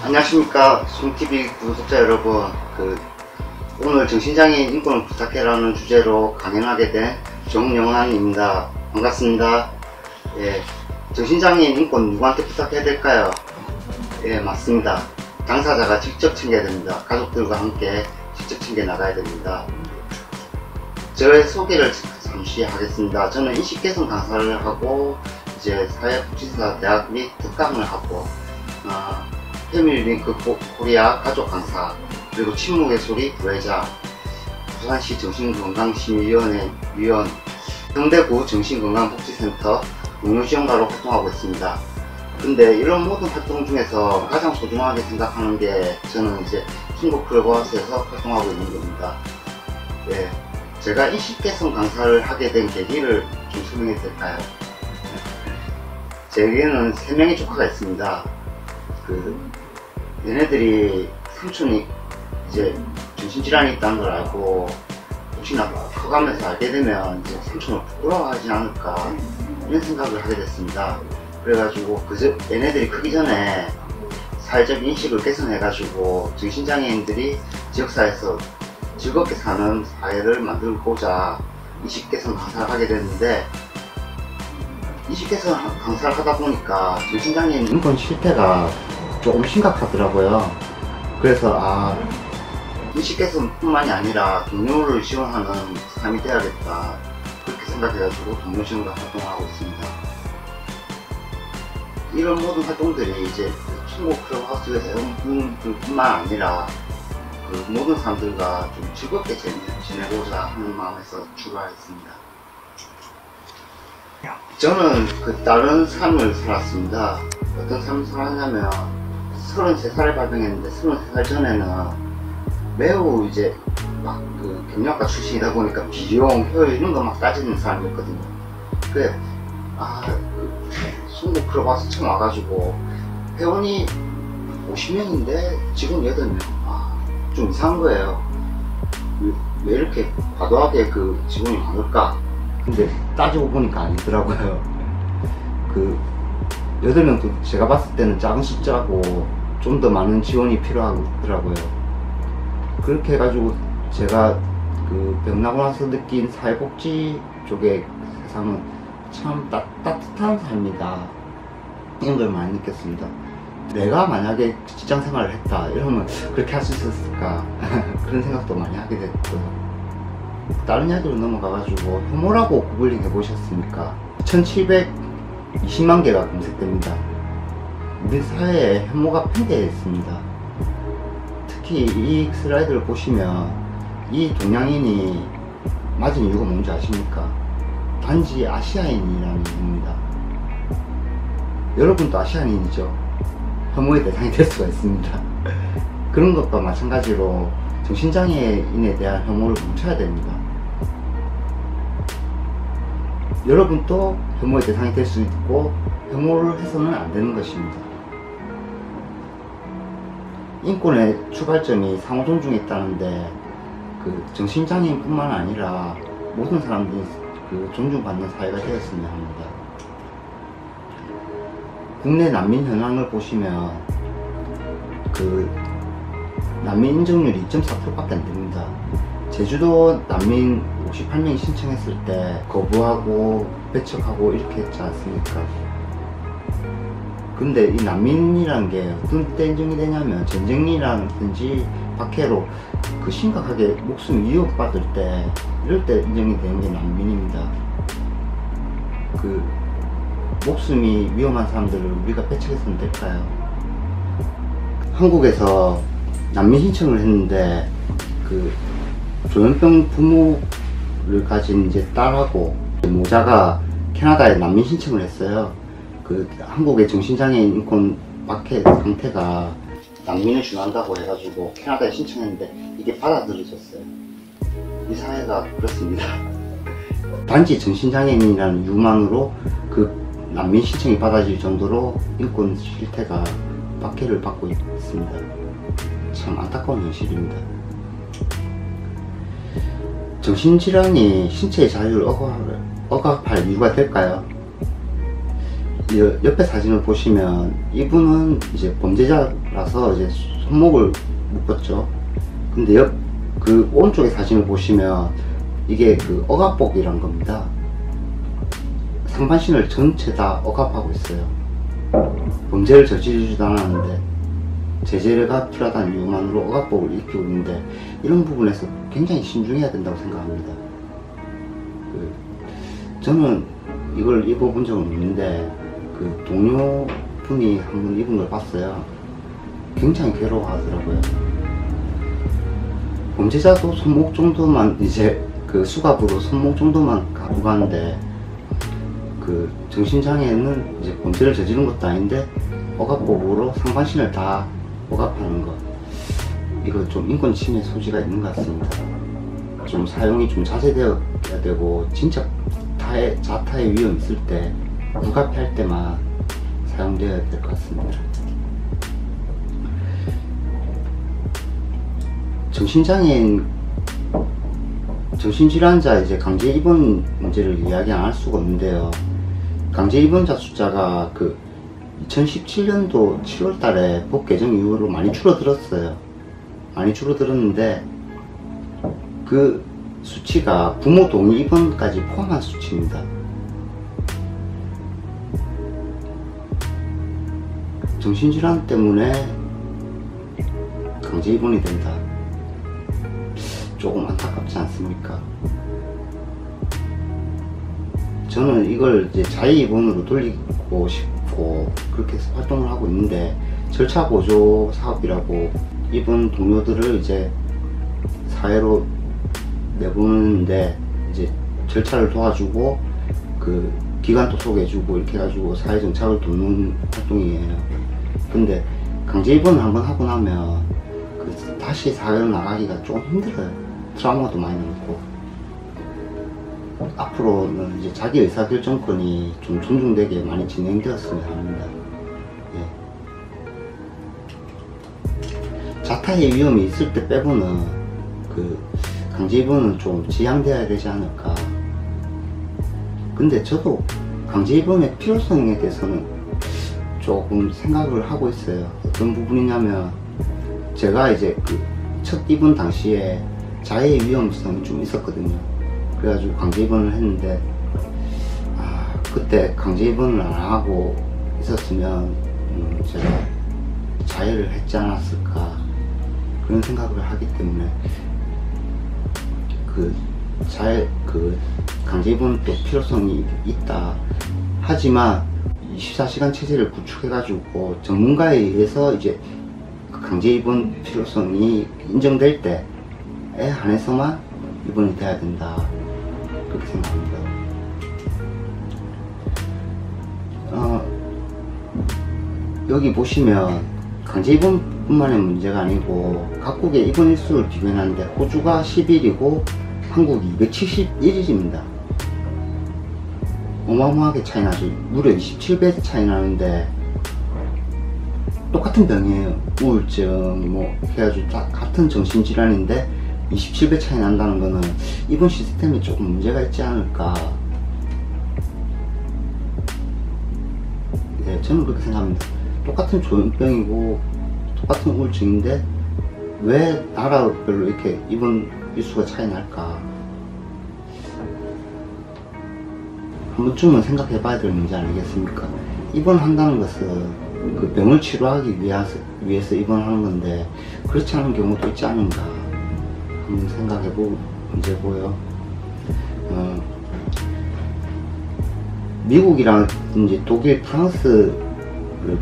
안녕하십니까 송TV 구독자 여러분. 오늘 정신장애인 인권을 부탁해라는 주제로 강연하게 된 정영환입니다. 반갑습니다. 예, 정신장애인 인권 누구한테 부탁해야 될까요? 예, 맞습니다. 당사자가 직접 챙겨야 됩니다. 가족들과 함께 직접 챙겨 나가야 됩니다. 저의 소개를 잠시 하겠습니다. 저는 인식개선 강사를 하고 이제 사회복지사 대학 및 특강을 하고 패밀리링크 코리아 가족 강사, 그리고 침묵의 소리 부회장, 부산시 정신건강심의위원회 위원, 성대구 정신건강복지센터 농협지원가로 활동하고 있습니다. 근데 이런 모든 활동 중에서 가장 소중하게 생각하는 게 저는 이제 충북클럽하우스에서 활동하고 있는 겁니다. 예, 제가 인식개선 강사를 하게 된 계기를 좀 설명해 드릴까요? 제게는 3명의 조카가 있습니다. 얘네들이 삼촌이 이제 정신질환이 있다는 걸 알고 혹시나 커가면서 알게 되면 이제 삼촌을 부끄러워하지 않을까 이런 생각을 하게 됐습니다. 그래가지고 얘네들이 크기 전에 사회적 인식을 개선해가지고 정신장애인들이 지역사회에서 즐겁게 사는 사회를 만들고자 인식개선 강사를 하게 됐는데, 인식개선 강사를 하다 보니까 정신장애인 인권 실태가 조금 심각하더라고요. 그래서 인식개선 뿐만이 아니라 동료를 지원하는 사람이 돼야겠다, 그렇게 생각해가지고 동료 지원과 활동을 하고 있습니다. 이런 모든 활동들이 이제 충북클럽하우스에서 해온 분들뿐만 아니라 모든 사람들과 좀 즐겁게 지내고자 하는 마음에서 출발했습니다. 저는 다른 삶을 살았습니다. 어떤 삶을 살았냐면 33살에 발병했는데 33살 전에는 매우 이제 막 경영학과 출신이다 보니까 비용, 효율 이런 거 막 따지는 사람이었거든요. 그래, 충북클럽하우스 처음 와가지고 회원이 50명인데 지금 8명. 좀 이상한 거예요. 왜 이렇게 과도하게 직원이 많을까? 근데 따지고 보니까 아니더라고요. 8명도 제가 봤을 때는 작은 숫자고 좀 더 많은 지원이 필요하더라고요. 그렇게 해가지고 제가 병나고 나서 느낀 사회복지 쪽의 세상은 참 따뜻한 삶이다, 이런 걸 많이 느꼈습니다. 내가 만약에 직장생활을 했다 이러면 그렇게 할 수 있었을까 그런 생각도 많이 하게 됐고요. 다른 이야기로 넘어가가지고 혐오라고 구글링 해보셨습니까? 1720만 개가 검색됩니다. 우리 사회에 혐오가 팽배해 있습니다. 특히 이 슬라이드를 보시면 이 동양인이 맞은 이유가 뭔지 아십니까? 단지 아시아인이라는 이유입니다. 여러분도 아시아인이죠? 혐오의 대상이 될 수가 있습니다. 그런 것과 마찬가지로 정신장애인에 대한 혐오를 멈춰야 됩니다. 여러분도 혐오의 대상이 될 수 있고 혐오를 해서는 안 되는 것입니다. 인권의 출발점이 상호 존중에 있다는데 정신장애인 뿐만 아니라 모든 사람들이 존중받는 사회가 되었으면 합니다. 국내 난민 현황을 보시면 난민 인정률이 2.4%밖에 안 됩니다. 제주도 난민 58명이 신청했을 때 거부하고 배척하고 이렇게 했지 않습니까? 근데 이 난민이라는 게 어떤 때 인정이 되냐면 전쟁이라든지 박해로 심각하게 목숨 위협받을 때, 이럴 때 인정이 되는 게 난민입니다. 목숨이 위험한 사람들을 우리가 배척해서는 될까요? 한국에서 난민 신청을 했는데 조현병 부모를 가진 이제 딸하고 모자가 캐나다에 난민 신청을 했어요. 한국의 정신장애인 인권 박해 상태가 난민을 준한다고 해가지고 캐나다에 신청했는데 이게 받아들여졌어요. 이 사회가 그렇습니다. 단지 정신장애인이라는 이유만으로 난민 신청이 받아질 정도로 인권 실태가 박해를 받고 있습니다. 참 안타까운 현실입니다. 정신질환이 신체의 자유를 억압할 이유가 될까요? 옆에 사진을 보시면 이분은 이제 범죄자라서 이제 손목을 묶었죠. 근데 그 오른쪽의 사진을 보시면 이게 그 억압복이란 겁니다. 상반신을 전체 다 억압하고 있어요. 범죄를 저지르지도 않았는데 제재가 필요하다는 이유만으로 억압복을 입히고 있는데, 이런 부분에서 굉장히 신중해야 된다고 생각합니다. 저는 이걸 입어본 적은 없는데 그 동료분이 한번 입은 걸 봤어요. 굉장히 괴로워하더라고요. 범죄자도 손목 정도만 이제 그 수갑으로 손목 정도만 가고 가는데, 그 정신장애는 이제 범죄를 저지른 것도 아닌데 억압복으로 상반신을 다 억압하는 것, 이거 좀 인권 침해 소지가 있는 것 같습니다. 좀 사용이 좀 자제되어야 되고, 진짜 자타의 위험 있을 때 불가피할 때만 사용되어야 될 것 같습니다. 정신장애인, 정신질환자 이제 강제 입원 문제를 이야기 안 할 수가 없는데요. 강제 입원자 숫자가 그 2017년도 7월 달에 법 개정 이후로 많이 줄어들었어요. 많이 줄어들었는데 그 수치가 부모 동의 입원까지 포함한 수치입니다. 정신질환 때문에 강제 입원이 된다. 조금 안타깝지 않습니까? 저는 이걸 이제 자의 입원으로 돌리고 싶고 그렇게 활동을 하고 있는데, 절차 보조 사업이라고 입원 동료들을 이제 사회로 내보는데 이제 절차를 도와주고 그 기관도 소개해주고 이렇게 해가지고 사회 정착을 돕는 활동이에요. 근데 강제 입원을 한번 하고 나면 그 다시 사회로 나가기가 좀 힘들어요. 트라우마도 많이 남고. 앞으로는 이제 자기 의사결정권이 좀 존중되게 많이 진행되었으면 합니다. 예. 자타의 위험이 있을 때 빼고는 그 강제 입원은 좀 지양돼야 되지 않을까. 근데 저도 강제 입원의 필요성에 대해서는 조금 생각을 하고 있어요. 어떤 부분이냐면, 제가 이제 그 첫 입원 당시에 자해의 위험성이 좀 있었거든요. 그래가지고 강제 입원을 했는데, 그때 강제 입원을 안 하고 있었으면 제가 자해를 했지 않았을까, 그런 생각을 하기 때문에 그 강제 입원도 필요성이 있다. 하지만 24시간 체제를 구축해가지고 전문가에 의해서 이제 강제 입원 필요성이 인정될 때에 한해서만 입원이 돼야 된다, 그렇게 생각합니다. 여기 보시면 강제 입원뿐만의 문제가 아니고 각국의 입원 일수를 비교해놨는데, 호주가 10일이고 한국이 271일입니다. 어마어마하게 차이 나죠. 무려 27배 차이 나는데, 똑같은 병이에요. 우울증 뭐 해가지고 다 같은 정신질환인데 27배 차이 난다는 거는 입원 시스템에 조금 문제가 있지 않을까. 네, 저는 그렇게 생각합니다. 똑같은 조현병이고 똑같은 우울증인데 왜 나라별로 이렇게 입원 일수가 차이 날까. 한 번쯤은 생각해 봐야 될 문제 아니겠습니까? 입원한다는 것은 그 병을 치료하기 위해서 입원하는 건데, 그렇지 않은 경우도 있지 않은가 한번 생각해 볼 문제고요. 미국이라든지 독일, 프랑스를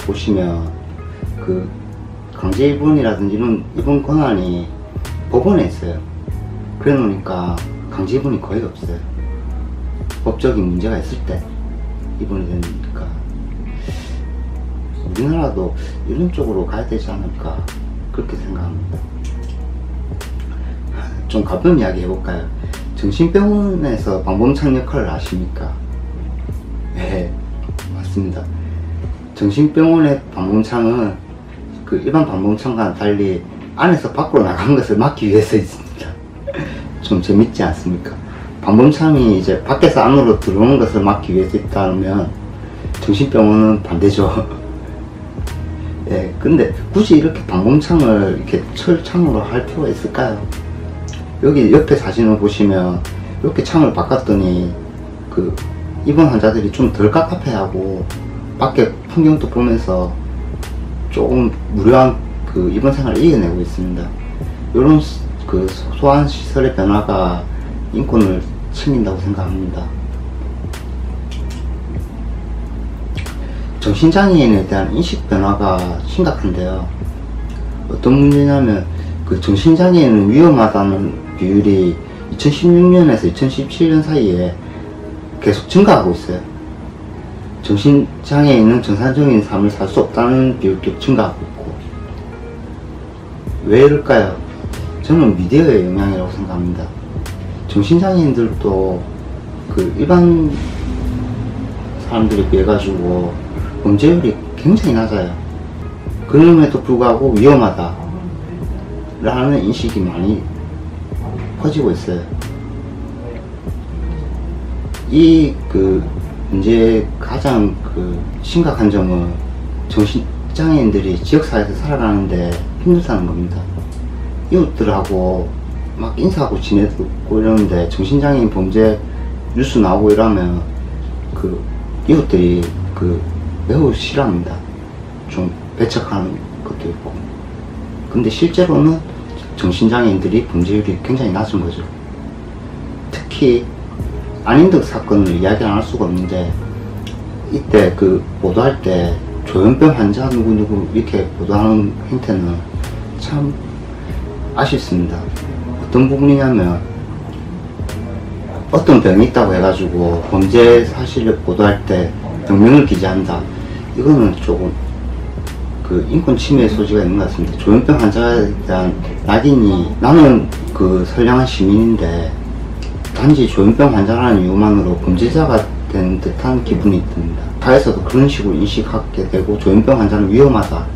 보시면 그 강제 입원이라든지 이런 입원 권한이 법원에 있어요. 그래 놓으니까 강제 입원이 거의 없어요. 법적인 문제가 있을 때 입원이 되니까. 우리나라도 이런 쪽으로 가야 되지 않을까, 그렇게 생각합니다. 좀 가벼운 이야기 해볼까요? 정신병원에서 방범창 역할을 아십니까? 네, 맞습니다. 정신병원의 방범창은 그 일반 방범창과는 달리 안에서 밖으로 나간 것을 막기 위해서 있습니다. 좀 재밌지 않습니까? 방범창이 이제 밖에서 안으로 들어오는 것을 막기 위해서 있다면, 정신병원은 반대죠. 예, 근데 굳이 이렇게 방범창을 이렇게 철창으로 할 필요가 있을까요? 여기 옆에 사진을 보시면 이렇게 창을 바꿨더니 그 입원 환자들이 좀 덜 깝깝해하고 밖에 풍경도 보면서 조금 무료한 그 입원 생활을 이겨내고 있습니다. 이런 그 소소한 시설의 변화가 인권을 챙긴다고 생각합니다. 정신장애인에 대한 인식 변화가 심각한데요. 어떤 문제냐면 그 정신장애인은 위험하다는 비율이 2016년에서 2017년 사이에 계속 증가하고 있어요. 정신장애인은 정상적인 삶을 살 수 없다는 비율도 증가하고 있고. 왜 이럴까요? 저는 미디어의 영향이라고 생각합니다. 정신장애인들도 그 일반 사람들에 비해 가지고 범죄율이 굉장히 낮아요. 그럼에도 불구하고 위험하다 라는 인식이 많이 퍼지고 있어요. 이 그 문제의 가장 그 심각한 점은 정신장애인들이 지역사회에서 살아가는데 힘들다는 겁니다. 이웃들하고 막 인사하고 지내고 이러는데 정신장애인 범죄 뉴스 나오고 이러면 그 이웃들이 그 매우 싫어합니다. 좀 배척하는 것도 있고. 근데 실제로는 정신장애인들이 범죄율이 굉장히 낮은 거죠. 특히 안인덕 사건을 이야기 안 할 수가 없는데, 이때 그 보도할 때 조현병 환자 누구누구 이렇게 보도하는 행태는 참 아쉽습니다. 어떤 부분이냐면 어떤 병이 있다고 해가지고 범죄 사실을 보도할 때 병명을 기재한다. 이거는 조금 그 인권 침해 소지가 있는 것 같습니다. 조현병 환자에 대한 낙인이, 나는 그 선량한 시민인데 단지 조현병 환자라는 이유만으로 범죄자가 된 듯한 기분이 듭니다. 사회에서도 그런 식으로 인식하게 되고 조현병 환자는 위험하다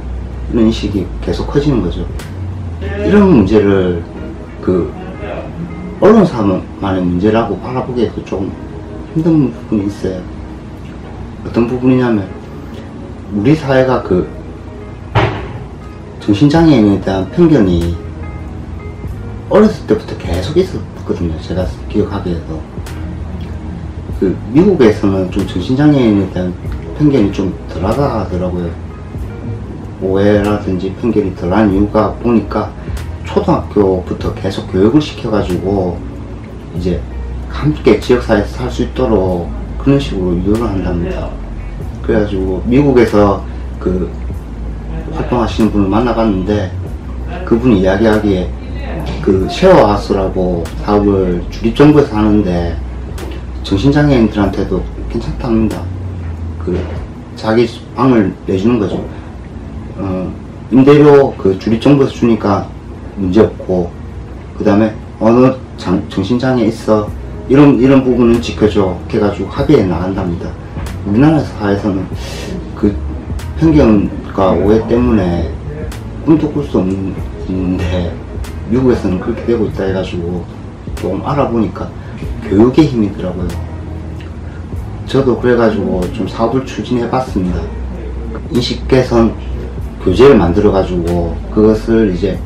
이런 인식이 계속 커지는 거죠. 이런 문제를 그 언론사만의 문제라고 바라보기에도 좀 힘든 부분이 있어요. 어떤 부분이냐면 우리 사회가 그 정신장애인에 대한 편견이 어렸을 때부터 계속 있었거든요. 제가 기억하기에도. 그 미국에서는 좀 정신장애인에 대한 편견이 좀 덜하다 하더라고요. 오해라든지 편견이 덜한 이유가 보니까 초등학교부터 계속 교육을 시켜가지고 이제 함께 지역사회에서 살 수 있도록 그런 식으로 유도를 한답니다. 그래가지고 미국에서 그 활동하시는 분을 만나봤는데 그분이 이야기하기에 그 쉐어하우스라고 사업을 주립정부에서 하는데 정신장애인들한테도 괜찮답니다. 그 자기 방을 내주는 거죠. 임대료 그 주립정부에서 주니까 문제없고, 그 다음에 어느 정신장애 있어 이런 부분은 지켜줘 해가지고 합의해 나간답니다. 우리나라 사회에서는 그 편견과 오해 때문에 꿈도 꿀 수 없는데 미국에서는 그렇게 되고 있다 해가지고 조금 알아보니까 교육의 힘이더라고요. 저도 그래가지고 좀 사업을 추진해 봤습니다. 인식 개선 교재를 만들어 가지고 그것을 이제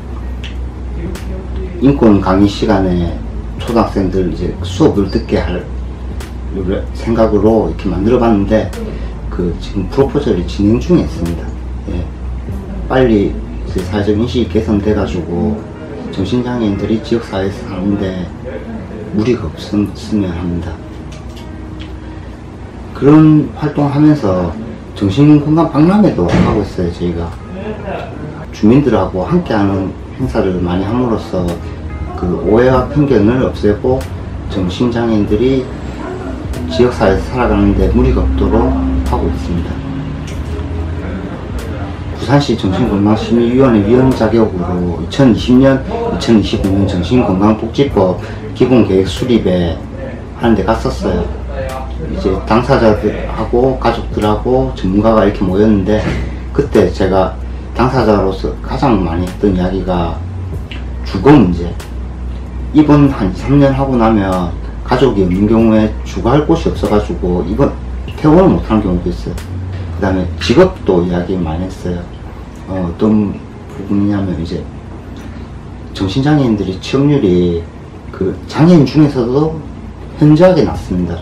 인권 강의 시간에 초등학생들 이제 수업을 듣게 할 생각으로 이렇게 만들어 봤는데 그 지금 프로포절이 진행 중에 있습니다. 예. 빨리 이제 사회적 인식이 개선돼 가지고 정신장애인들이 지역사회에서 사는데 무리가 없으면 합니다. 그런 활동을 하면서 정신건강 박람회도 하고 있어요. 저희가 주민들하고 함께하는 행사를 많이 함으로써 그 오해와 편견을 없애고 정신장애인들이 지역사회에서 살아가는데 무리가 없도록 하고 있습니다. 부산시 정신건강심의위원회 위원 자격으로 2020년, 2025년 정신건강복지법 기본계획 수립에 하는데 갔었어요. 이제 당사자들하고 가족들하고 전문가가 이렇게 모였는데, 그때 제가 당사자로서 가장 많이 했던 이야기가 주거 문제. 입원 한 3년 하고 나면 가족이 없는 경우에 주거할 곳이 없어가지고 퇴원을 못하는 경우도 있어요. 그 다음에 직업도 이야기 많이 했어요. 어떤 부분이냐면 이제 정신장애인들이 취업률이 그 장애인 중에서도 현저하게 낮습니다.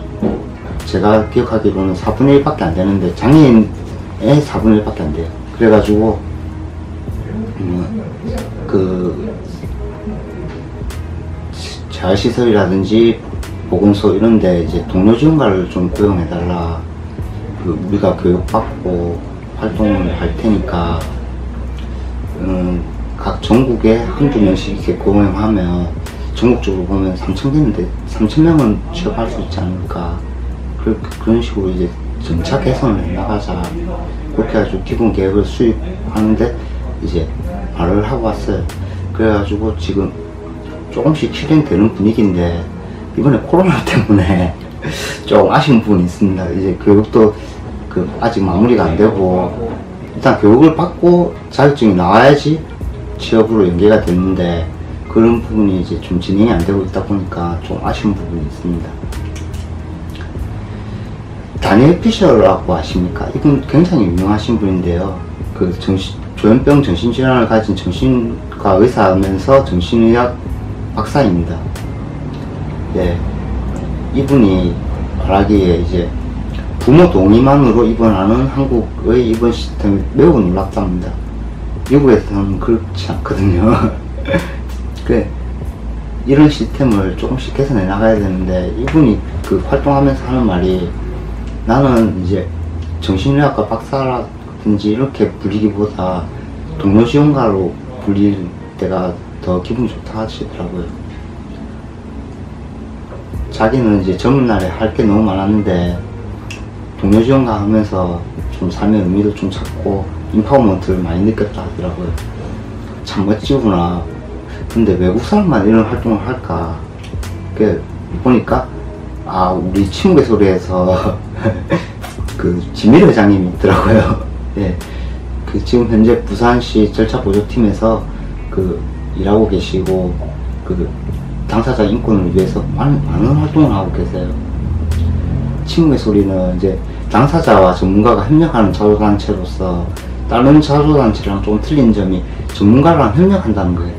제가 기억하기로는 4분의 1밖에 안 되는데 장애인의 4분의 1밖에 안 돼요. 그래가지고 그 재활시설이라든지 보건소 이런데 이제 동료 지원가를 좀 고용해달라. 그 우리가 교육받고 활동을 할 테니까 각 전국에 한두 명씩 이렇게 고용하면 전국적으로 보면 3,000개인데 3,000명은 취업할 수 있지 않을까. 그런 식으로 이제 점차 개선을 해나가자. 그렇게 해가지고 기본 계획을 수립하는데 이제 말을 하고 왔어요. 그래가지고 지금 조금씩 실행되는 분위기인데 이번에 코로나 때문에 좀 아쉬운 부분이 있습니다. 이제 교육도 아직 마무리가 안 되고 일단 교육을 받고 자격증이 나와야지 취업으로 연계가 됐는데 그런 부분이 이제 좀 진행이 안 되고 있다 보니까 좀 아쉬운 부분이 있습니다. 다니엘 피셔라고 아십니까? 이분 굉장히 유명하신 분인데요. 그 조현병 정신질환을 가진 정신과 의사면서 정신의학 박사입니다. 네, 이분이 말하기에 이제 부모 동의만으로 입원하는 한국의 입원 시스템이 매우 놀랍답니다. 미국에서는 그렇지 않거든요. 이런 시스템을 조금씩 개선해 나가야 되는데 이분이 그 활동하면서 하는 말이 나는 이제 정신의학과 박사라든지 이렇게 불리기보다 동료 지원가로 불릴 때가 더 기분이 좋다 하시더라고요. 자기는 이제 젊은 날에 할 게 너무 많았는데 동료 지원가 하면서 좀 삶의 의미도 좀 찾고 인파워먼트를 많이 느꼈다 하더라고요. 참 멋지구나. 근데 외국 사람만 이런 활동을 할까? 보니까 우리 친구의 소리에서 그 지밀 회장님이 있더라고요. 예. 그 지금 현재 부산시 절차보조팀에서 일하고 계시고 당사자 인권을 위해서 많은 활동을 하고 계세요. 친구의 소리는 이제 당사자와 전문가가 협력하는 자조단체로서 다른 자조단체랑 좀 틀린 점이 전문가랑 협력한다는 거예요.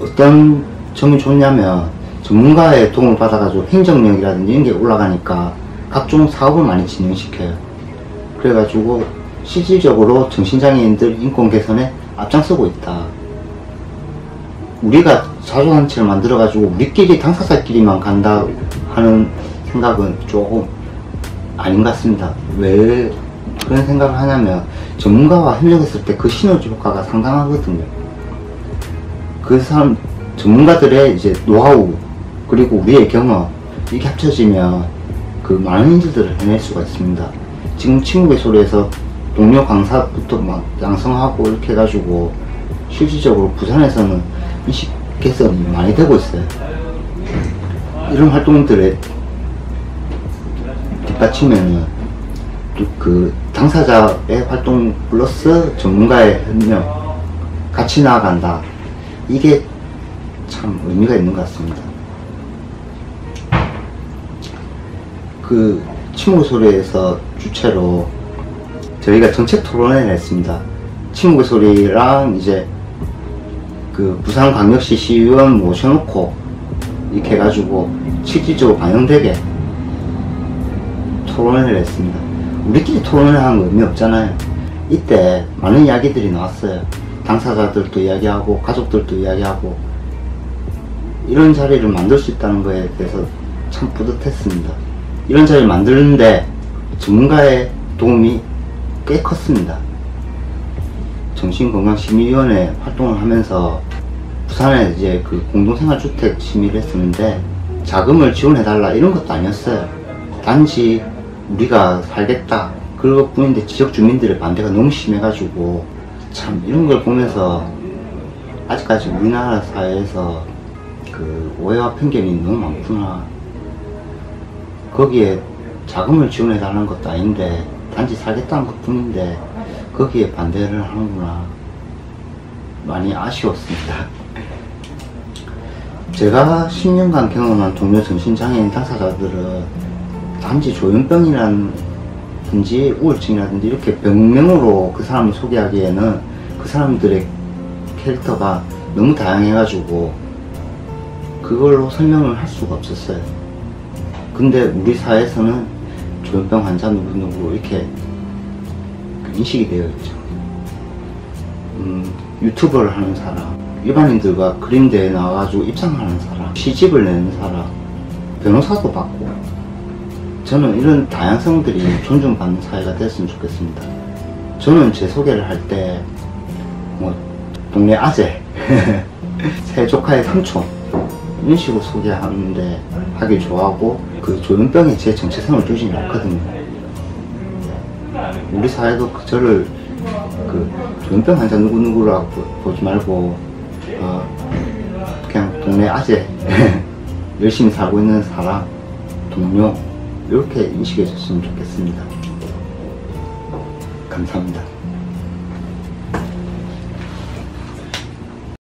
어떤 점이 좋냐면 전문가의 도움을 받아가지고 행정력이라든지 이런 게 올라가니까 각종 사업을 많이 진행시켜요. 그래가지고 실질적으로 정신장애인들 인권 개선에 앞장서고 있다. 우리가 자조단체를 만들어가지고 우리끼리 당사자끼리만 간다 하는 생각은 조금 아닌 것 같습니다. 왜 그런 생각을 하냐면 전문가와 협력했을 때 그 시너지 효과가 상당하거든요. 그 사람 전문가들의 이제 노하우 그리고 우리의 경험 이게 합쳐지면 그 많은 일들을 해낼 수가 있습니다. 지금 친구의 소리에서 동료 강사부터 막 양성하고 이렇게 해가지고 실질적으로 부산에서는 인식 개선이 많이 되고 있어요. 이런 활동들의 뒷받침에는 그 당사자의 활동 플러스 전문가의 협력 같이 나아간다. 이게 참 의미가 있는 것 같습니다. 그 친구 소리에서 주체로 저희가 정책 토론회를 했습니다. 친구 소리랑 이제 그 부산광역시 시의원 모셔놓고 이렇게 해가지고 실질적으로 반영되게 토론회를 했습니다. 우리끼리 토론을 하는 거 의미 없잖아요. 이때 많은 이야기들이 나왔어요. 당사자들도 이야기하고 가족들도 이야기하고 이런 자리를 만들 수 있다는 거에 대해서 참 뿌듯했습니다. 이런 자리를 만드는데 전문가의 도움이 꽤 컸습니다. 정신건강심의위원회 활동을 하면서 부산에 이제 그 공동생활주택 심의를 했었는데 자금을 지원해달라 이런 것도 아니었어요. 단지 우리가 살겠다 그것뿐인데 지역 주민들의 반대가 너무 심해가지고 참 이런 걸 보면서 아직까지 우리나라 사회에서 그 오해와 편견이 너무 많구나. 거기에 자금을 지원해달라는 것도 아닌데 단지 살겠다는 것 뿐인데 거기에 반대를 하는구나. 많이 아쉬웠습니다. 제가 10년간 경험한 동료 정신장애인 당사자들은 단지 조현병이라든지 우울증이라든지 이렇게 병명으로 그 사람을 소개하기에는 그 사람들의 캐릭터가 너무 다양해가지고 그걸로 설명을 할 수가 없었어요. 근데 우리 사회에서는 조현병 환자 누구누구 이렇게 인식이 되어 있죠. 유튜버를 하는 사람, 일반인들과 그림대에 나와가지고 입상하는 사람, 시집을 내는 사람, 변호사도 받고, 저는 이런 다양성들이 존중받는 사회가 됐으면 좋겠습니다. 저는 제 소개를 할 때 뭐 동네 아재, 새 조카의 삼촌 이런 식으로 소개하는데 하길 좋아하고, 그 조현병에 제 정체성을 두지는 않거든요. 우리 사회도 저를 그 조현병 환자 누구누구라고 보지 말고 그냥 동네 아재 열심히 살고 있는 사람, 동료 이렇게 인식해 줬으면 좋겠습니다. 감사합니다.